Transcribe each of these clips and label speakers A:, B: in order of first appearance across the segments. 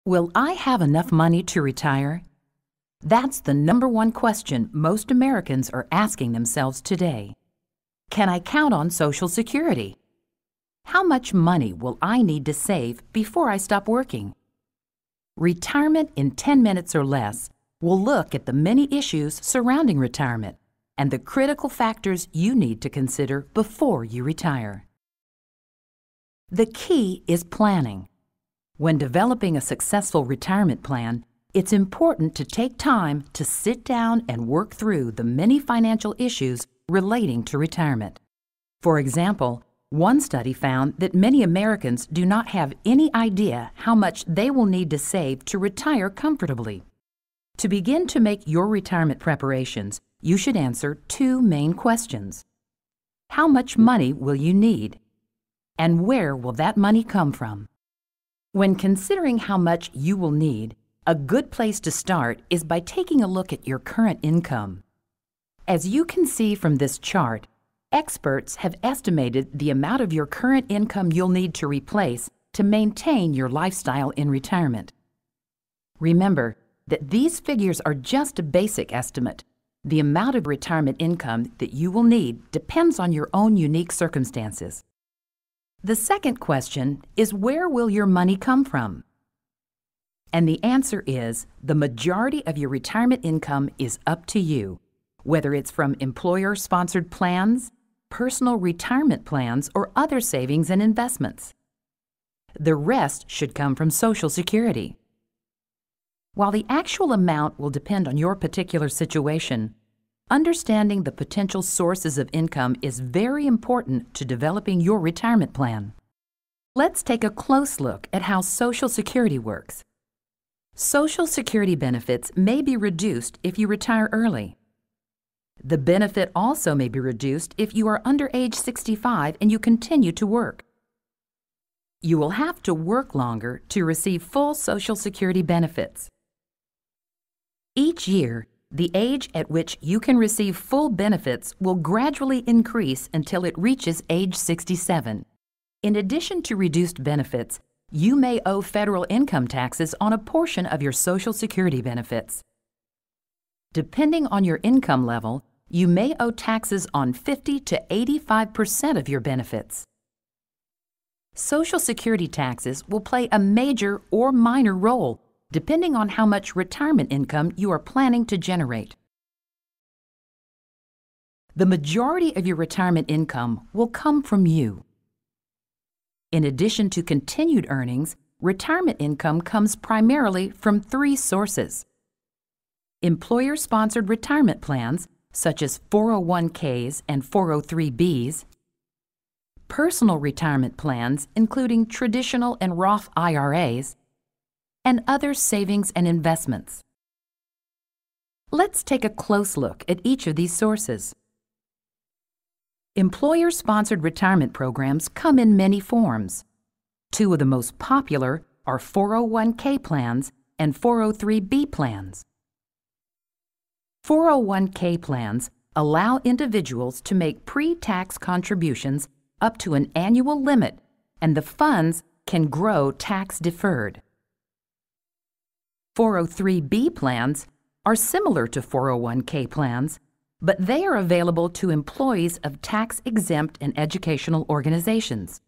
A: Will I have enough money to retire? That's the #1 question most Americans are asking themselves today. Can I count on Social Security? How much money will I need to save before I stop working? Retirement in 10 minutes or less will look at the many issues surrounding retirement and the critical factors you need to consider before you retire. The key is planning. When developing a successful retirement plan, it's important to take time to sit down and work through the many financial issues relating to retirement. For example, one study found that many Americans do not have any idea how much they will need to save to retire comfortably. To begin to make your retirement preparations, you should answer 2 main questions. How much money will you need? And where will that money come from? When considering how much you will need, a good place to start is by taking a look at your current income. As you can see from this chart, experts have estimated the amount of your current income you'll need to replace to maintain your lifestyle in retirement. Remember that these figures are just a basic estimate. The amount of retirement income that you will need depends on your own unique circumstances. The second question is, where will your money come from? And the answer is, the majority of your retirement income is up to you, whether it's from employer-sponsored plans, personal retirement plans, or other savings and investments. The rest should come from Social Security. While the actual amount will depend on your particular situation, understanding the potential sources of income is very important to developing your retirement plan. Let's take a close look at how Social Security works. Social Security benefits may be reduced if you retire early. The benefit also may be reduced if you are under age 65 and you continue to work. You will have to work longer to receive full Social Security benefits. Each year, the age at which you can receive full benefits will gradually increase until it reaches age 67. In addition to reduced benefits, you may owe federal income taxes on a portion of your Social Security benefits. Depending on your income level, you may owe taxes on 50 to 85% of your benefits. Social Security taxes will play a major or minor role depending on how much retirement income you are planning to generate. The majority of your retirement income will come from you. In addition to continued earnings, retirement income comes primarily from 3 sources: employer-sponsored retirement plans, such as 401ks and 403bs, personal retirement plans, including traditional and Roth IRAs, and other savings and investments. Let's take a close look at each of these sources. Employer-sponsored retirement programs come in many forms. 2 of the most popular are 401k plans and 403b plans. 401k plans allow individuals to make pre-tax contributions up to an annual limit, and the funds can grow tax-deferred. 403b plans are similar to 401k plans, but they are available to employees of tax-exempt and educational organizations.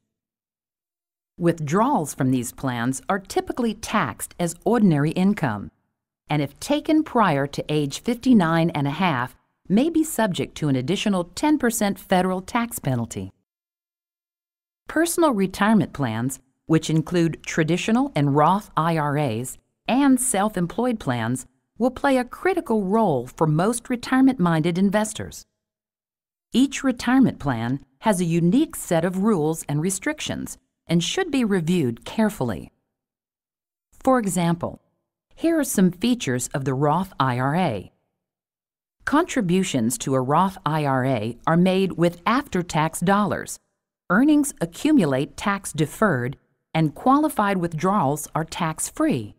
A: Withdrawals from these plans are typically taxed as ordinary income, and if taken prior to age 59 and a half, may be subject to an additional 10% federal tax penalty. Personal retirement plans, which include traditional and Roth IRAs and self-employed plans, will play a critical role for most retirement-minded investors. Each retirement plan has a unique set of rules and restrictions and should be reviewed carefully. For example, here are some features of the Roth IRA. Contributions to a Roth IRA are made with after-tax dollars. Earnings accumulate tax-deferred, and qualified withdrawals are tax-free.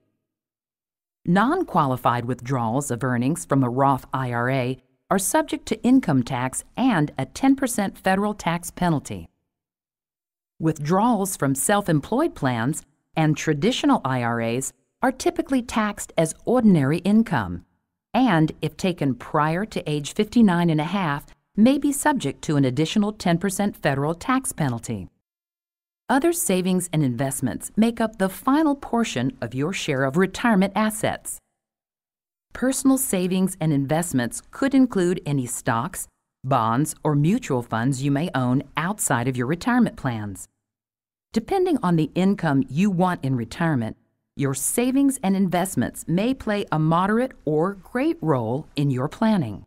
A: Non-qualified withdrawals of earnings from a Roth IRA are subject to income tax and a 10% federal tax penalty. Withdrawals from self-employed plans and traditional IRAs are typically taxed as ordinary income, and if taken prior to age 59 and a half, may be subject to an additional 10% federal tax penalty. Other savings and investments make up the final portion of your share of retirement assets. Personal savings and investments could include any stocks, bonds, or mutual funds you may own outside of your retirement plans. Depending on the income you want in retirement, your savings and investments may play a moderate or great role in your planning.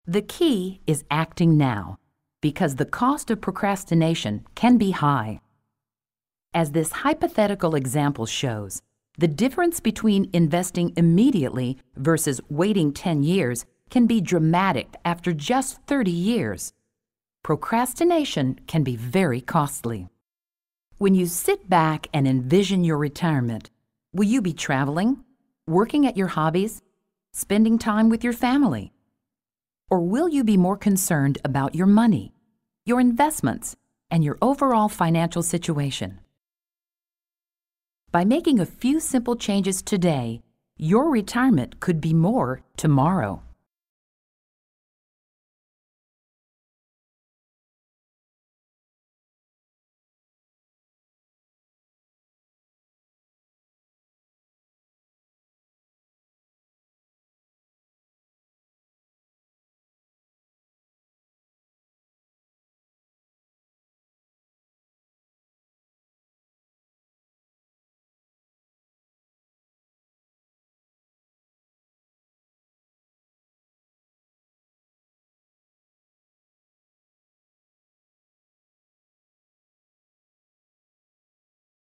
A: The key is acting now, because the cost of procrastination can be high. As this hypothetical example shows, the difference between investing immediately versus waiting 10 years can be dramatic after just 30 years. Procrastination can be very costly. When you sit back and envision your retirement, will you be traveling, working at your hobbies, spending time with your family? Or will you be more concerned about your money, your investments, and your overall financial situation? By making a few simple changes today, your retirement could be more tomorrow.